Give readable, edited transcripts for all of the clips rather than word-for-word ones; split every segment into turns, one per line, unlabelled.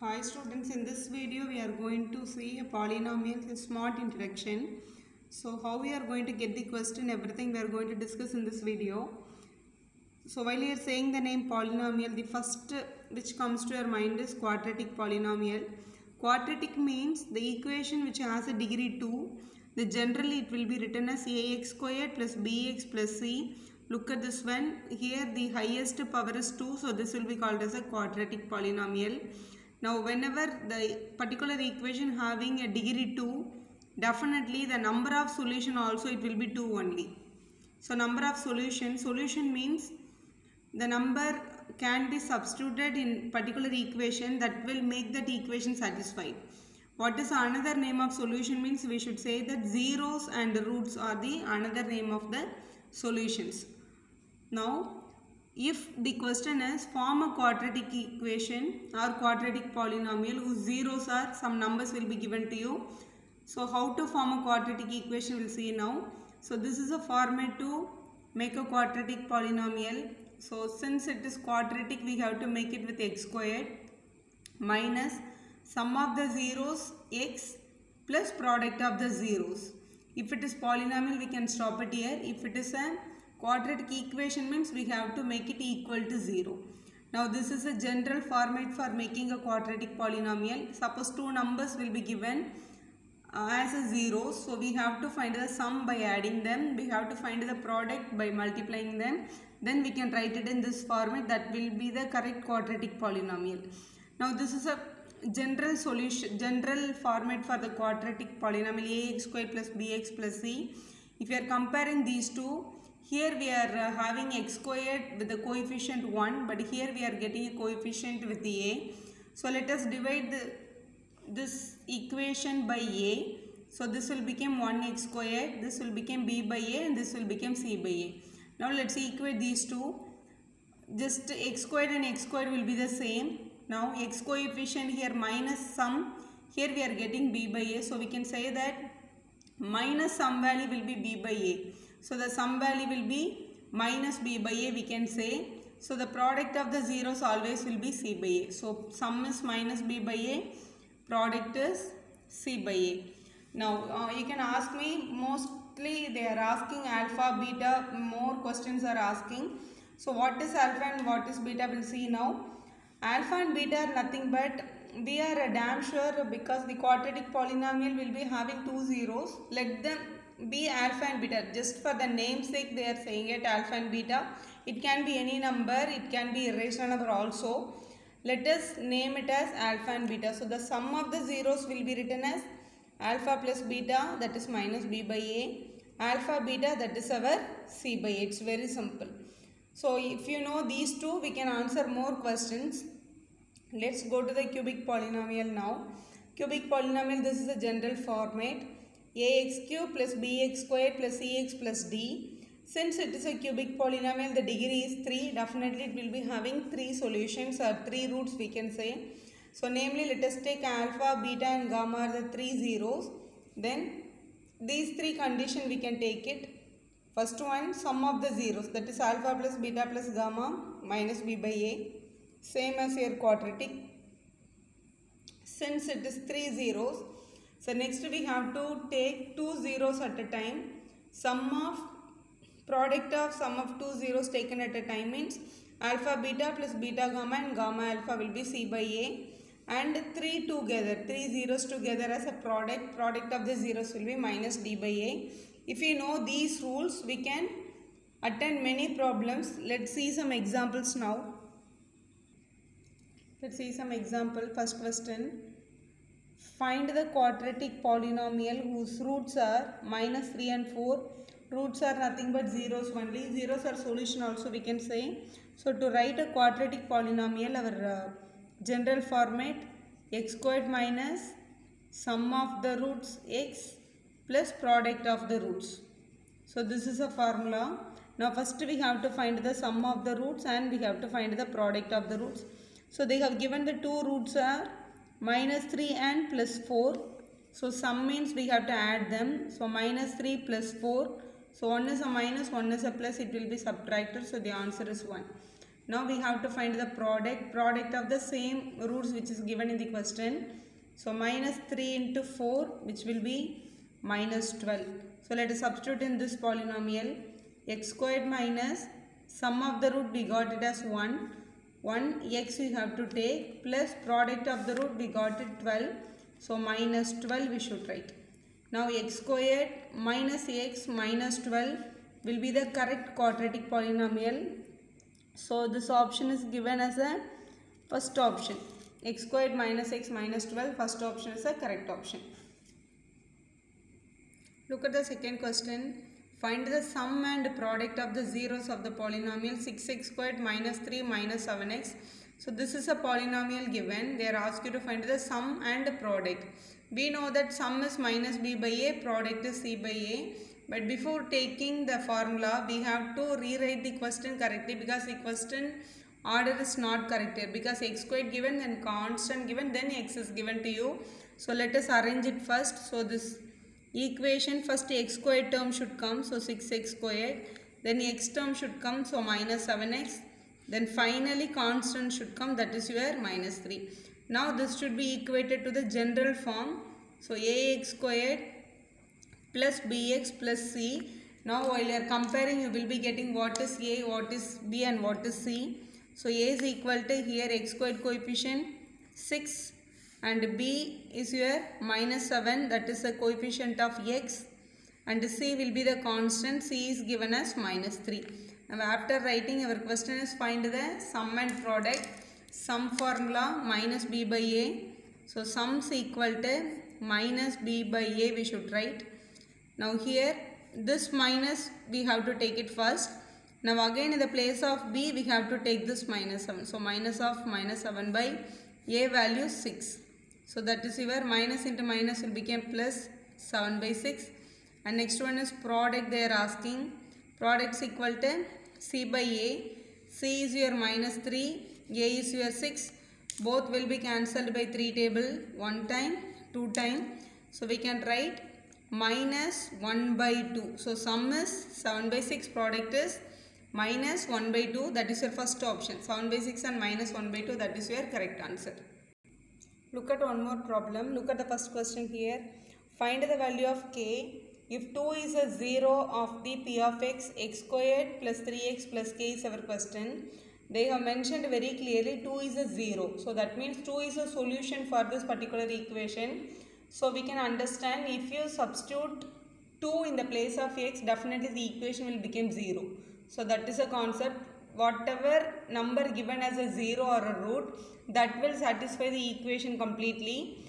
Hi students, in this video we are going to see a polynomial, a smart introduction. So how we are going to get the question, everything we are going to discuss in this video. So while you are saying the name polynomial, the first which comes to your mind is quadratic polynomial. Quadratic means the equation which has a degree 2. Generally it will be written as ax squared plus bx plus c. Look at this one. Here the highest power is 2. So this will be called as a quadratic polynomial. Now whenever the particular equation having a degree 2, definitely the number of solution also it will be 2 only. So number of solution means the number can be substituted in particular equation that will make that equation satisfied. What is another name of solution means we should say that zeros and roots are the another name of the solutions. Now if the question is form a quadratic equation or quadratic polynomial whose zeros are some numbers will be given to you. So how to form a quadratic equation we'll see now. So this is a format to make a quadratic polynomial. So since it is quadratic we have to make it with x squared minus sum of the zeros x plus product of the zeros. If it is polynomial we can stop it here. If it is a quadratic equation means we have to make it equal to 0. Now this is a general format for making a quadratic polynomial. Suppose two numbers will be given as a zeros. So we have to find the sum by adding them. We have to find the product by multiplying them. Then we can write it in this format. That will be the correct quadratic polynomial. Now this is a general solution, general format for the quadratic polynomial ax squared plus bx plus c. If you are comparing these two, here we are having x squared with the coefficient 1, but here we are getting a coefficient with the a. So let us divide this equation by a. So this will become 1x squared, this will become b by a, and this will become c by a. Now let's equate these two. Just x squared and x squared will be the same. Now x coefficient here minus sum, here we are getting b by a. So we can say that minus sum value will be b by a. So the sum value will be minus b by a we can say. So the product of the zeros always will be c by a. So sum is minus b by a, product is c by a. Now you can ask me, mostly they are asking alpha, beta, more questions are asking. So what is alpha and what is beta we'll see now. Alpha and beta are nothing but we are damn sure because the quadratic polynomial will be having two zeros. Let them be alpha and beta. Just for the namesake they are saying it alpha and beta. It can be any number. It can be irrational number also. Let us name it as alpha and beta. So the sum of the zeros will be written as alpha plus beta, that is minus b by a. Alpha beta, that is our c by a. It's very simple. So if you know these two, we can answer more questions. Let's go to the cubic polynomial now. Cubic polynomial, this is a general format. Ax cube plus bx squared plus cx plus d. Since it is a cubic polynomial, the degree is 3. Definitely it will be having 3 solutions or 3 roots we can say. So namely let us take alpha, beta and gamma are the 3 zeros. Then these 3 conditions we can take it. First one, sum of the zeros, that is alpha plus beta plus gamma minus b by a. Same as here quadratic. Since it is 3 zeros, so next we have to take 2 zeros at a time. Product of sum of 2 zeros taken at a time means alpha beta plus beta gamma and gamma alpha will be c by a. And 3 zeros together as a product of the zeros will be minus d by a. If you know these rules, we can attend many problems. Let's see some examples now. Let's see some example. First question. Find the quadratic polynomial whose roots are minus 3 and 4. Roots are nothing but zeros only. Zeros are solution also we can say. So to write a quadratic polynomial, our general format, x squared minus sum of the roots x plus product of the roots. So this is a formula. Now first we have to find the sum of the roots and we have to find the product of the roots. So they have given the two roots are minus 3 and plus 4. So sum means we have to add them. So minus 3 plus 4. So one is a minus, one is a plus, it will be subtracted. So the answer is 1. Now we have to find the product of the same roots which is given in the question. So minus 3 into 4, which will be minus 12. So let us substitute in this polynomial. X squared minus sum of the root we got it as 1. 1 x we have to take plus product of the root we got it 12. So minus 12 we should write. Now x squared minus x minus 12 will be the correct quadratic polynomial. So this option is given as a first option. X squared minus x minus 12, first option is a correct option. Look at the second question. Find the sum and product of the zeros of the polynomial 6x squared minus 3 minus 7x. So this is a polynomial given. They are asked you to find the sum and product. We know that sum is minus b by a, product is c by a. But before taking the formula, we have to rewrite the question correctly because the question order is not correct here. Because x squared given, then constant given, then x is given to you. So let us arrange it first. So this equation, first x squared term should come, so 6x squared. Then x term should come, so minus 7x. Then finally constant should come, that is your minus 3. Now this should be equated to the general form. So ax squared plus bx plus c. Now while you are comparing, you will be getting what is a, what is b and what is c. So a is equal to here x squared coefficient 6 and b is your minus 7, that is the coefficient of x, and c will be the constant, c is given as minus 3. Now after writing, our question is find the sum and product. Sum formula minus b by a. So sum is equal to minus b by a we should write. Now here this minus we have to take it first. Now again in the place of b we have to take this minus 7. So minus of minus 7 by a value 6. So that is your minus into minus will become plus 7 by 6. And next one is product they are asking. Product is equal to c by a. C is your minus 3. A is your 6. Both will be cancelled by 3 table. 1 time, 2 time. So we can write minus 1 by 2. So sum is 7 by 6. Product is minus 1 by 2. That is your first option. 7 by 6 and minus 1 by 2. That is your correct answer. Look at one more problem. Look at the first question here. Find the value of k if 2 is a 0 of the p of x, x squared plus 3x plus k is our question. They have mentioned very clearly 2 is a 0. So that means 2 is a solution for this particular equation. So we can understand if you substitute 2 in the place of x, definitely the equation will become 0. So that is a concept. Whatever number given as a 0 or a root, that will satisfy the equation completely.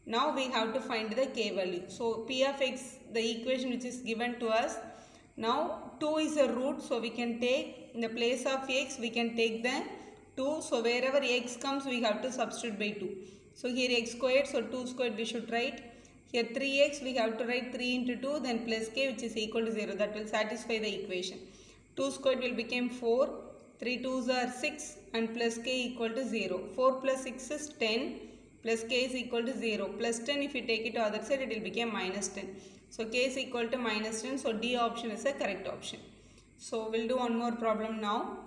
Now we have to find the k value. So p of x, the equation which is given to us. Now 2 is a root, so we can take in the place of x, we can take the 2. So wherever x comes, we have to substitute by 2. So here x squared, so 2 squared we should write. Here 3x, we have to write 3 into 2, then plus k which is equal to 0. That will satisfy the equation. 2 squared will become 4. 3 2s are 6 and plus k equal to 0. 4 plus 6 is 10 plus k is equal to 0. Plus 10, if you take it to other side, it will become minus 10. So k is equal to minus 10. So D option is the correct option. So we'll do one more problem now.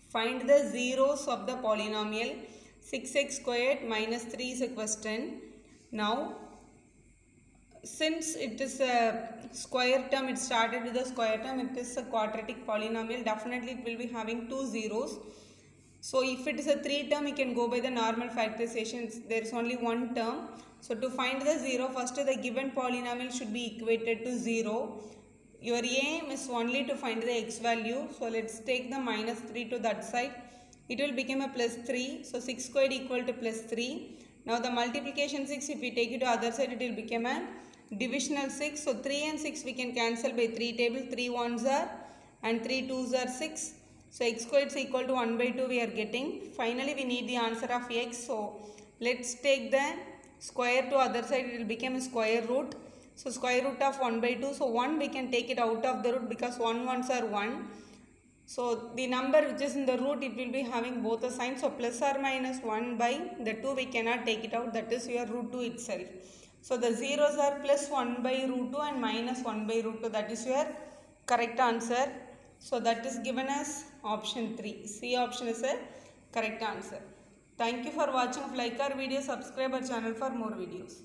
Find the zeros of the polynomial 6x squared minus 3 is a question. Now since it is a square term, it started with a square term, it is a quadratic polynomial, definitely it will be having 2 zeros. So if it is a 3 term, you can go by the normal factorization. There is only 1 term. So to find the 0, first the given polynomial should be equated to 0. Your aim is only to find the x value. So let's take the minus 3 to that side. It will become a plus 3. So 6 squared equal to plus 3. Now the multiplication 6, if we take it to other side, it will become a divisional 6. So 3 and 6 we can cancel by 3 table. 3 1s are and 3 2s are 6. So x squared is equal to 1 by 2 we are getting. Finally we need the answer of x. So let's take the square to other side. It will become a square root. So square root of 1 by 2. So 1 we can take it out of the root because 1 1s are 1. So the number which is in the root, it will be having both the signs. So plus or minus 1 by the 2 we cannot take it out. That is your root 2 itself. So the zeros are plus 1 by root 2 and minus 1 by root 2. That is your correct answer. So that is given as option 3. C option is a correct answer. Thank you for watching. Like our video, subscribe our channel for more videos.